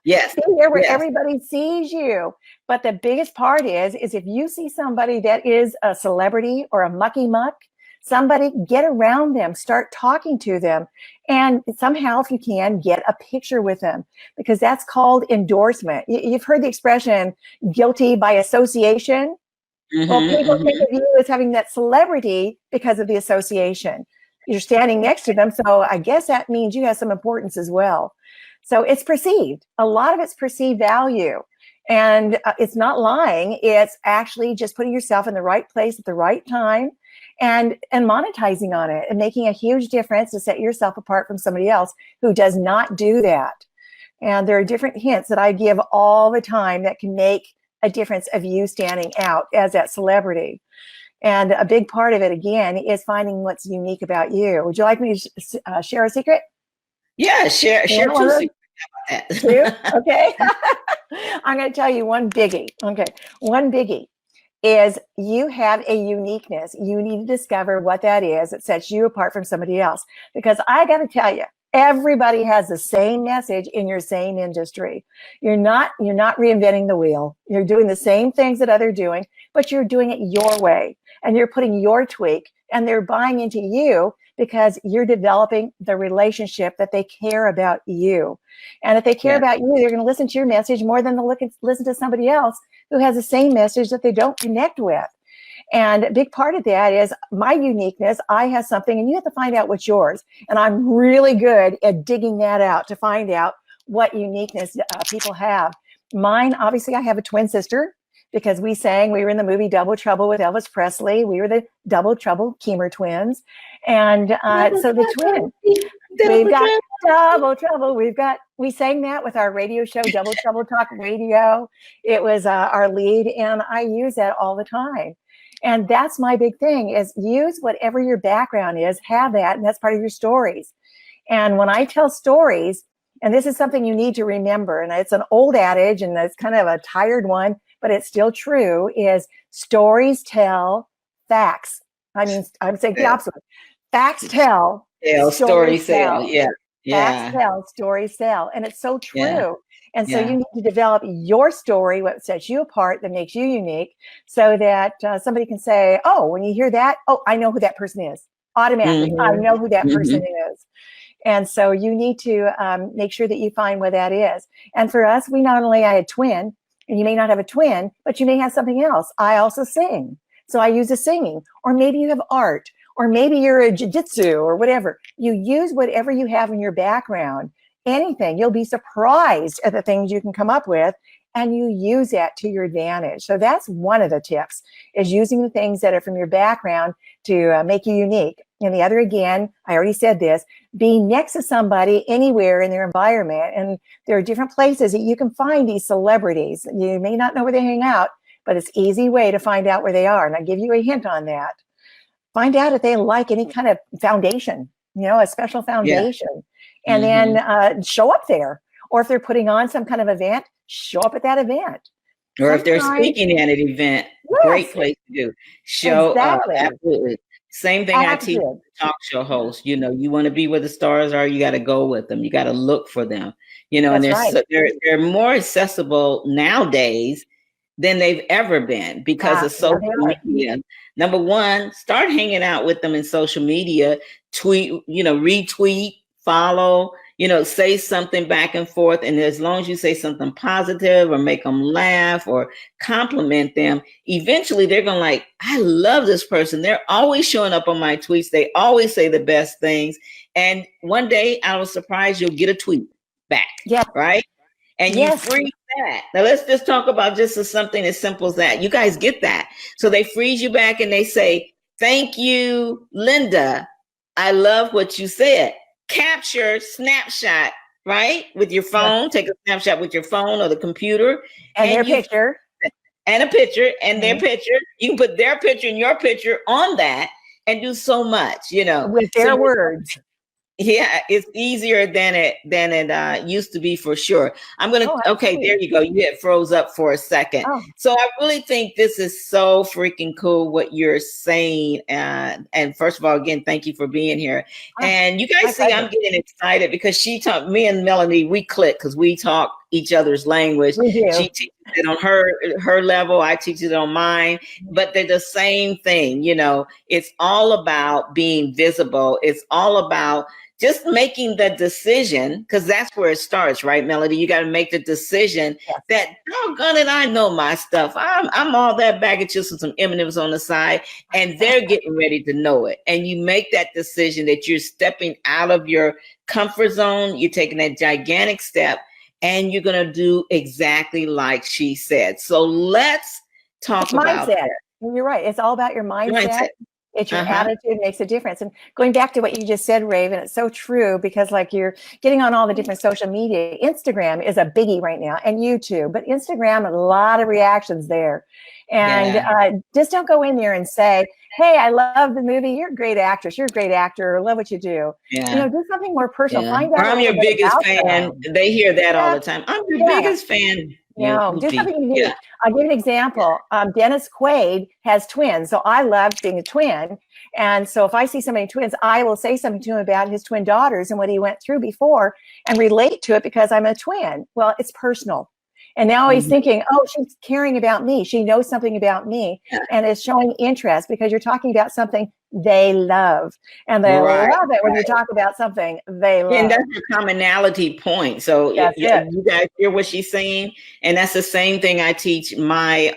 Yes. Be there where everybody sees you. But the biggest part is if you see somebody that is a celebrity or a mucky muck, somebody, get around them, start talking to them. And somehow, if you can, get a picture with them, because that's called endorsement. You've heard the expression guilty by association. Well, people think of you as having that celebrity because of the association. You're standing next to them. So I guess that means you have some importance as well. So it's perceived. A lot of it's perceived value. And it's not lying. It's actually just putting yourself in the right place at the right time and monetizing on it and making a huge difference to set yourself apart from somebody else who does not do that. And there are different hints that I give all the time that can make a difference of you standing out as that celebrity. And a big part of it, again, is finding what's unique about you. Would you like me to share a secret? Yeah, share 2 secrets. Two? Okay. I'm going to tell you one biggie. Okay. One biggie is you have a uniqueness. You need to discover what that is that sets you apart from somebody else. Because I got to tell you, everybody has the same message in your same industry. You're not reinventing the wheel. You're doing the same things that others are doing, but you're doing it your way, and you're putting your tweak, and they're buying into you because you're developing the relationship that they care about you. And if they care about you, they're going to listen to your message more than they'll listen to somebody else who has the same message that they don't connect with. And a big part of that is my uniqueness. I have something, and you have to find out what's yours. And I'm really good at digging that out to find out what uniqueness people have. Mine, obviously, I have a twin sister, because we were in the movie Double Trouble with Elvis Presley. We were the Double Trouble Keymer twins. And so the twins, We've got double trouble. We sang that with our radio show, Double Trouble Talk Radio. It was our lead, and I use that all the time. And that's my big thing is use whatever your background is, have that, and that's part of your stories. And when I tell stories, and this is something you need to remember, and it's an old adage, and it's kind of a tired one, but it's still true, is stories tell, facts. I'm saying the opposite. Facts tell, stories sell. Yeah. Facts tell, stories sell. And it's so true. Yeah. And so you need to develop your story, what sets you apart, that makes you unique, so that somebody can say, oh, when you hear that, oh, I know who that person is. Automatically, I know who that person is. And so you need to make sure that you find what that is. And for us, I had a twin, and you may not have a twin, but you may have something else. I also sing. So I use the singing. Or maybe you have art, or maybe you're a jiu-jitsu or whatever. You use whatever you have in your background, anything. You'll be surprised at the things you can come up with, and you use that to your advantage. So that's one of the tips, is using the things that are from your background to make you unique. And the other, again, I already said this, be next to somebody anywhere in their environment. And there are different places that you can find these celebrities. You may not know where they hang out, but it's an easy way to find out where they are. And I'll give you a hint on that. Find out if they like any kind of foundation, a special foundation. Yeah. And then show up there. Or if they're putting on some kind of event, show up at that event. Or if they're speaking at an event, great place to do. Show up. Absolutely. Same thing I teach talk show hosts. You want to be where the stars are, you got to go with them. You got to look for them. And they're more accessible nowadays than they've ever been because of social media. Number one, start hanging out with them in social media, tweet, retweet, follow, say something back and forth. And as long as you say something positive or make them laugh or compliment them, eventually they're going to I love this person. They're always showing up on my tweets. They always say the best things. And one day I was surprised you'll get a tweet back. Yeah. Right. And you freeze that. Now let's just talk about something as simple as that. You guys get that. So they freeze you back and they say, thank you, Linda. I love what you said. Capture, snapshot, right? With your phone, take a snapshot with your phone or the computer. And their picture. And a picture and their picture. You can put their picture and your picture on that and do so much, With their words. Yeah, it's easier than it used to be for sure. I'm going to, okay, there you go. You had froze up for a second. Oh. So I really think this is so freaking cool what you're saying. And first of all, again, thank you for being here. And you guys see, I'm getting excited because me and Melanie, we click because we talk each other's language. She teaches it on her level. I teach it on mine, but they're the same thing. It's all about being visible. It's all about just making the decision, because that's where it starts, right, Melody? You got to make the decision that, doggone it, I know my stuff. I'm all that bag of chips with some M&Ms on the side, and they're getting ready to know it. And you make that decision that you're stepping out of your comfort zone. You're taking that gigantic step, and you're going to do exactly like she said. So let's talk about that. You're right. It's all about your mindset. It's your attitude makes a difference. And going back to what you just said, Raven, it's so true because you're getting on all the different social media. Instagram is a biggie right now, and YouTube, but Instagram, a lot of reactions there. And just don't go in there and say, hey, I love the movie. You're a great actress. You're a great actor. Love what you do. Yeah. Do something more personal. Find out. Or I'm your biggest fan. They hear that all the time. I'm your biggest fan. No, do something unique. Yeah. I'll give you an example. Dennis Quaid has twins. So I love being a twin. And so if I see somebody twins, I will say something to him about his twin daughters and what he went through before and relate to it because I'm a twin. Well, it's personal. And now he's thinking, oh, she's caring about me. She knows something about me and is showing interest because you're talking about something they love. And they love it when you talk about something they love. And that's your commonality point. So you guys hear what she's saying? And that's the same thing I teach my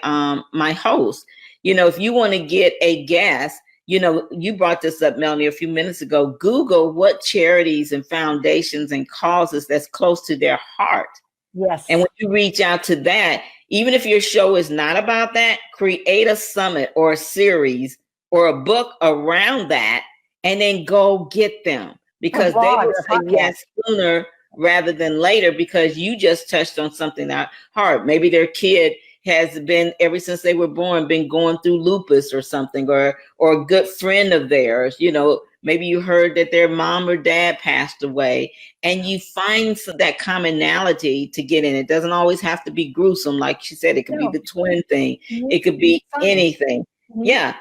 my host. If you want to get a guest, you brought this up, Melanie, a few minutes ago. Google what charities and foundations and causes that's close to their heart. Yes. And when you reach out to that, even if your show is not about that, create a summit or a series or a book around that, and then go get them. because they would say yes sooner rather than later, because you just touched on something that hard. Maybe their kid has been, ever since they were born, been going through lupus or something, or a good friend of theirs, you know, maybe you heard that their mom or dad passed away, and you find that commonality to get in. It doesn't always have to be gruesome. Like she said, it could be the twin thing. It could be anything. Yeah,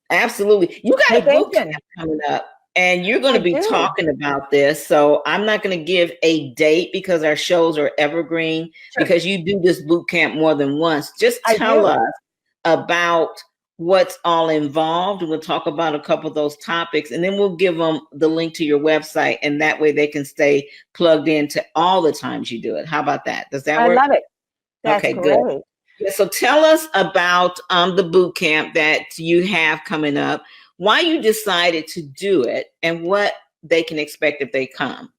absolutely. You got a boot camp coming up, and you're going to be talking about this. So I'm not going to give a date because our shows are evergreen, because you do this boot camp more than once. Just tell us about what's all involved. We'll talk about a couple of those topics, and then we'll give them the link to your website, and that way they can stay plugged into all the times you do it. How about that? Does that work? I love it. That's okay, great. good. Yeah, so tell us about the boot camp that you have coming up, why you decided to do it, and what they can expect if they come.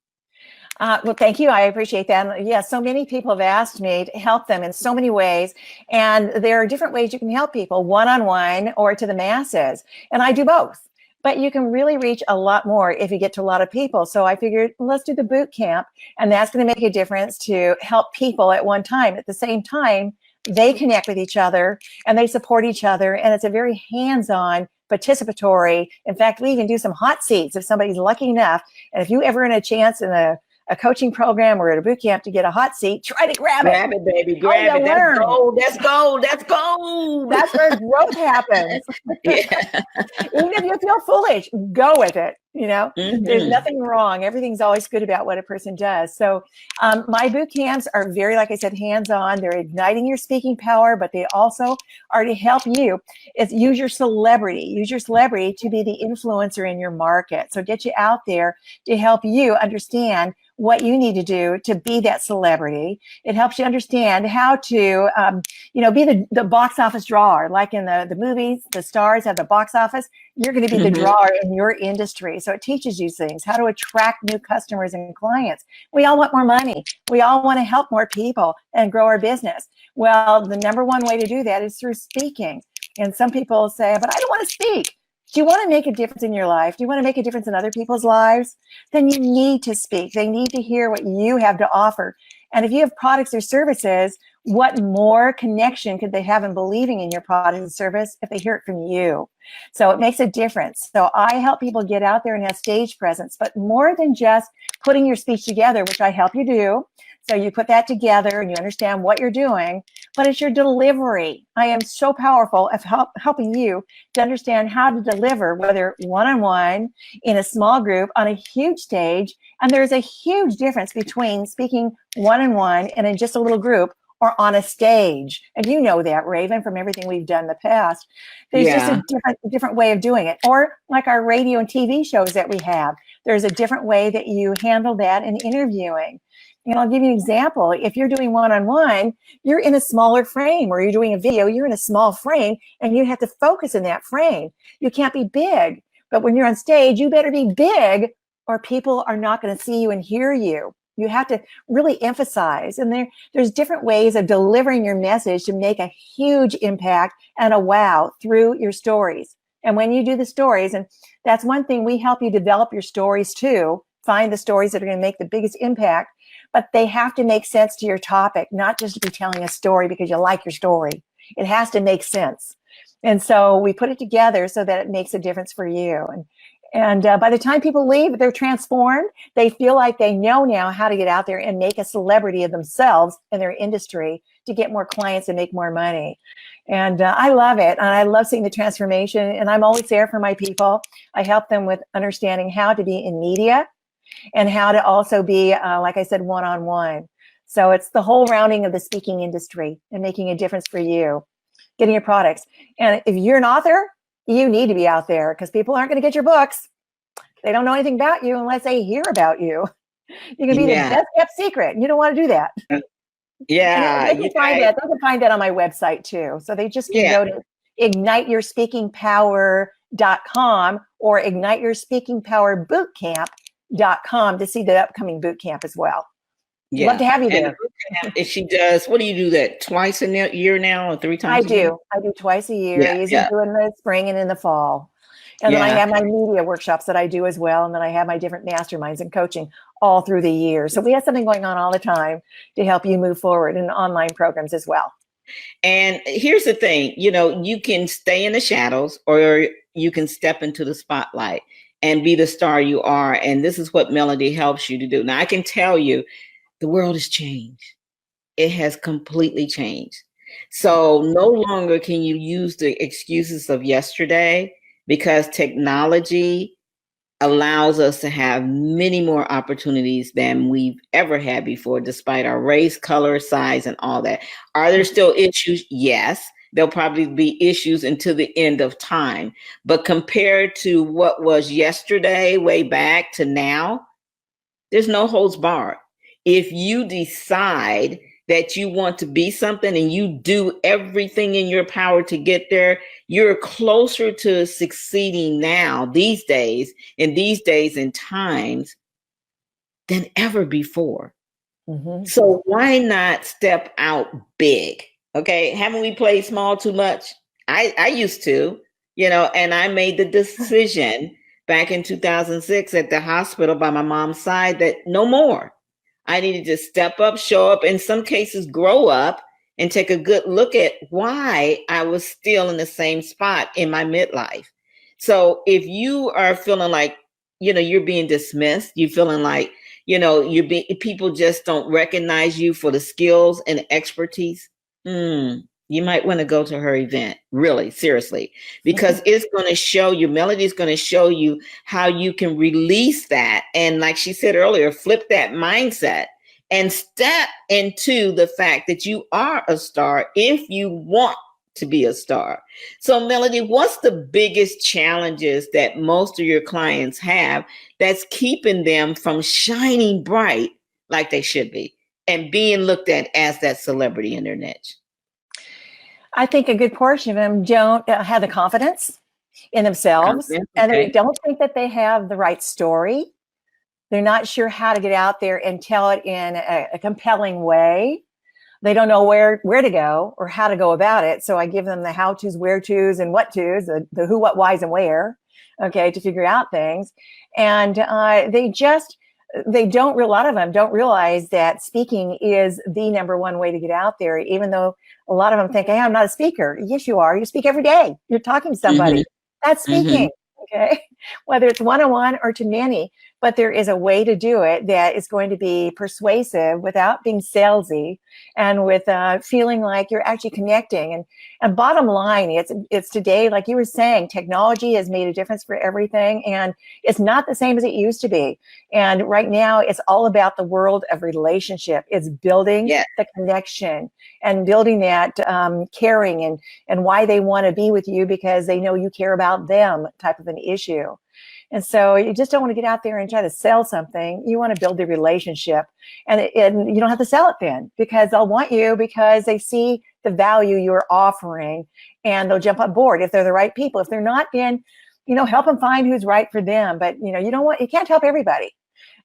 Well, thank you. I appreciate that. Yeah, so many people have asked me to help them in so many ways. And there are different ways you can help people, one-on-one or to the masses. And I do both. But you can really reach a lot more if you get to a lot of people. So I figured, let's do the boot camp. And that's going to make a difference to help people at one time. At the same time, they connect with each other and they support each other. And it's a very hands-on, participatory. In fact, we even do some hot seats if somebody's lucky enough. And if you ever in a chance in a coaching program or at a boot camp to get a hot seat, try to grab it. Grab it, baby. Grab it. That's gold. That's gold. That's gold. That's where growth happens. Yeah. Even if you feel foolish, go with it. You know, there's nothing wrong. Everything's always good about what a person does. So my boot camps are very, like I said, hands-on. They're igniting your speaking power, but they also are to help you. Use your celebrity. Use your celebrity to be the influencer in your market. So get you out there to help you understand what you need to do to be that celebrity. It helps you understand how to, be the box office drawer. Like in the movies, the stars have the box office. You're going to be the drawer in your industry. So it teaches you things, how to attract new customers and clients. We all want more money. We all want to help more people and grow our business. Well, the number one way to do that is through speaking. And some people say, but I don't want to speak. Do you want to make a difference in your life? Do you want to make a difference in other people's lives? Then you need to speak. They need to hear what you have to offer. And if you have products or services, what more connection could they have in believing in your product and service if they hear it from you? So it makes a difference. So I help people get out there and have stage presence, but more than just putting your speech together, which I help you do. So you put that together and you understand what you're doing, but it's your delivery. I am so powerful of helping you to understand how to deliver, whether one-on-one, in a small group, on a huge stage. And there's a huge difference between speaking one-on-one and in just a little group, or on a stage. And you know that, Raven, from everything we've done in the past. There's just a different way of doing it. Or like our radio and TV shows that we have, there's a different way that you handle that in interviewing. And I'll give you an example. If you're doing one-on-one, you're in a smaller frame, or you're doing a video, you're in a small frame, and you have to focus in that frame. You can't be big. But when you're on stage, you better be big, or people are not going to see you and hear you. You have to really emphasize. And there's different ways of delivering your message to make a huge impact and a wow through your stories. And when you do the stories, and that's one thing, we help you develop your stories too, find the stories that are going to make the biggest impact, but they have to make sense to your topic, not just to be telling a story because you like your story. It has to make sense. And so we put it together so that it makes a difference for you. And by the time people leave, they're transformed. They feel like they know now how to get out there and make a celebrity of themselves in their industry to get more clients and make more money. And I love it. And I love seeing the transformation. And I'm always there for my people. I help them with understanding how to be in media and how to also be, like I said, one-on-one. So it's the whole rounding of the speaking industry and making a difference for you, getting your products. And if you're an author, you need to be out there because people aren't going to get your books. They don't know anything about you unless they hear about you. You can be the best kept secret. You don't want to do that. Yeah. They can find that. They can find that on my website too. So they just can go to igniteyourspeakingpower.com or igniteyourspeakingpowerbootcamp.com to see the upcoming boot camp as well. Yeah. Love to have you there. If she does, what do you do that twice a year now or 3 times? I do twice a year. I usually do it in the spring and in the fall. And then I have my media workshops that I do as well. And then I have my different masterminds and coaching all through the year. So we have something going on all the time to help you move forward in online programs as well. And here's the thing, you know, you can stay in the shadows or you can step into the spotlight and be the star you are. And this is what Melody helps you to do. Now, I can tell you, the world has changed. It has completely changed. So no longer can you use the excuses of yesterday, because technology allows us to have many more opportunities than we've ever had before, despite our race, color, size, and all that. Are there still issues? Yes. There'll probably be issues until the end of time. But compared to what was yesterday, way back to now, there's no holds barred. If you decide that you want to be something and you do everything in your power to get there, you're closer to succeeding now, these days and times, than ever before. Mm-hmm. So why not step out big? Okay. Haven't we played small too much? I used to, you know, and I made the decision back in 2006 at the hospital by my mom's side that no more. I needed to step up, show up, in some cases, grow up and take a good look at why I was still in the same spot in my midlife. So if you are feeling like, you know, you're being dismissed, you're feeling like, you know, people just don't recognize you for the skills and expertise, you might want to go to her event, really, seriously, because it's going to show you, Melody's going to show you how you can release that. And like she said earlier, flip that mindset and step into the fact that you are a star if you want to be a star. So Melody, what's the biggest challenges that most of your clients have that's keeping them from shining bright like they should be and being looked at as that celebrity in their niche? I think a good portion of them don't have the confidence in themselves, and they don't think that they have the right story. They're not sure how to get out there and tell it in a compelling way. They don't know where to go or how to go about it. So I give them the how-tos, where-tos, and what-tos, the who, what, whys, and where, okay, to figure out things. And a lot of them don't realize that speaking is the number one way to get out there, even though a lot of them think, hey, I'm not a speaker. Yes, you are. You speak every day. You're talking to somebody. That's speaking, okay? Whether it's one-on-one or to many, but there is a way to do it that is going to be persuasive without being salesy and with feeling like you're actually connecting. And bottom line, it's today, like you were saying, technology has made a difference for everything, and it's not the same as it used to be. And right now, it's all about the world of relationship. It's building the connection and building that caring and why they want to be with you because they know you care about them type of an issue. And so you just don't want to get out there and try to sell something. You want to build a relationship, and you don't have to sell it then because they'll want you because they see the value you're offering and they'll jump on board if they're the right people. If they're not, then, you know, help them find who's right for them. But, you know, you can't help everybody,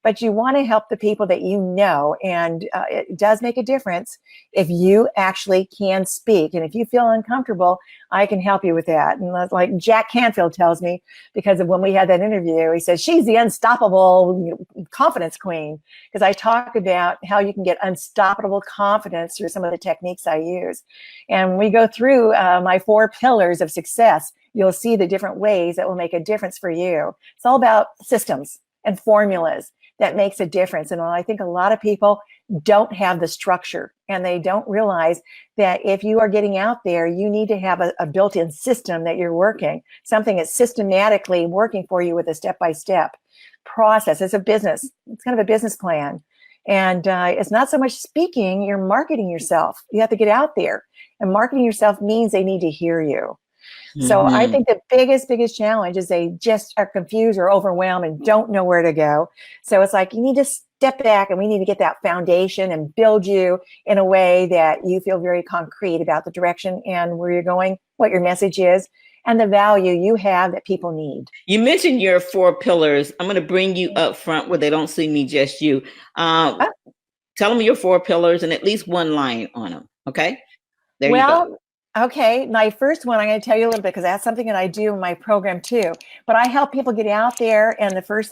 but you want to help the people that you know. And it does make a difference if you actually can speak. And if you feel uncomfortable, I can help you with that. And like Jack Canfield tells me, because of when we had that interview, he says, she's the unstoppable confidence queen. Because I talk about how you can get unstoppable confidence through some of the techniques I use. And when we go through my 4 pillars of success, you'll see the different ways that will make a difference for you. It's all about systems and formulas that makes a difference. And I think a lot of people don't have the structure, and they don't realize that if you are getting out there, you need to have a built-in system that you're working, something that's systematically working for you with a step-by-step process. It's a business. It's kind of a business plan. And it's not so much speaking, you're marketing yourself. You have to get out there. And marketing yourself means they need to hear you. So I think the biggest challenge is they just are confused or overwhelmed and don't know where to go. So it's like you need to step back, and we need to get that foundation and build you in a way that you feel very concrete about the direction and where you're going, what your message is, and the value you have that people need. You mentioned your 4 pillars. I'm going to bring you up front where they don't see me, just you. Tell them your 4 pillars and at least one line on them. Okay. There you go. Okay, my first one, I'm going to tell you a little bit because that's something that I do in my program too. But I help people get out there, and the first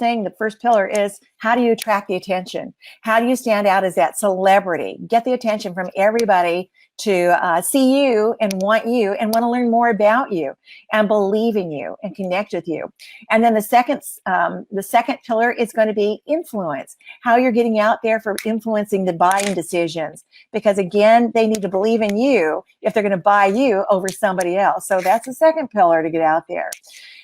pillar is, how do you attract the attention? How do you stand out as that celebrity? Get the attention from everybody to see you and want to learn more about you and believe in you and connect with you. And then the second pillar is going to be influence. How you're getting out there for influencing the buying decisions. Because again, they need to believe in you if they're going to buy you over somebody else. So that's the second pillar to get out there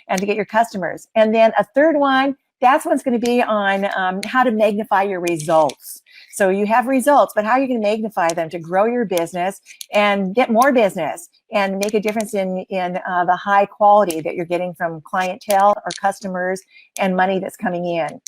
and to get your customers. And then a third one, that's what's going to be on how to magnify your results. So you have results, but how are you going to magnify them to grow your business and get more business and make a difference in the high quality that you're getting from clientele or customers and money that's coming in.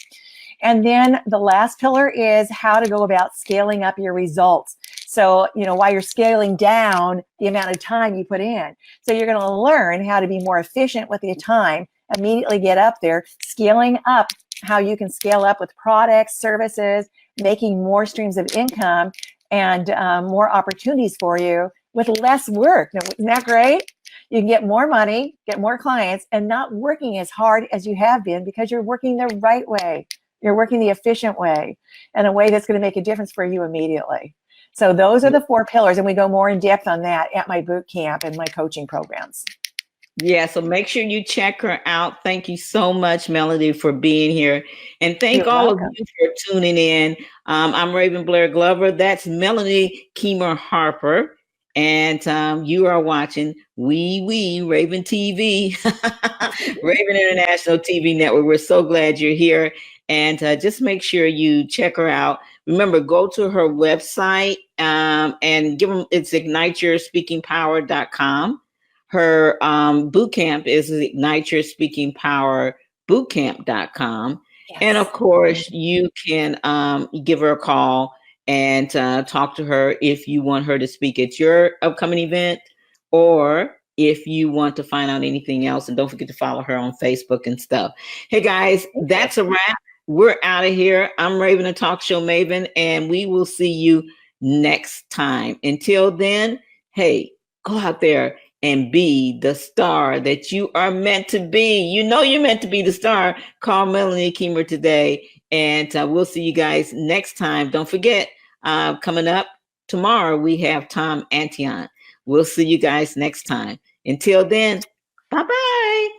And then the last pillar is how to go about scaling up your results. So, while you're scaling down the amount of time you put in. So you're going to learn how to be more efficient with your time, immediately get up there, scaling up how you can scale up with products, services, making more streams of income and more opportunities for you with less work. Now, isn't that great? You can get more money, get more clients, and not working as hard as you have been because you're working the right way. You're working the efficient way and a way that's going to make a difference for you immediately. So those are the 4 pillars, and we go more in depth on that at my boot camp and my coaching programs. Yeah, so make sure you check her out. Thank you so much, Melody, for being here. And thank all of you for tuning in. I'm Raven Blair Glover. That's Melody Keymer Harper. And you are watching Raven TV, Raven International TV Network. We're so glad you're here. And just make sure you check her out. Remember, go to her website and give them, it's igniteyourspeakingpower.com. Her boot camp is igniteyourspeakingpowerbootcamp.com. Yes. And of course, you can give her a call and talk to her if you want her to speak at your upcoming event, or if you want to find out anything else. And don't forget to follow her on Facebook and stuff. Hey guys, that's a wrap. We're out of here. I'm Raven, a talk show maven, and we will see you next time. Until then, hey, go out there and be the star that you are meant to be. You know you're meant to be the star. Call Melanie Keymer today, and we'll see you guys next time. Don't forget, coming up tomorrow, we have Tom Antion. We'll see you guys next time. Until then, bye-bye.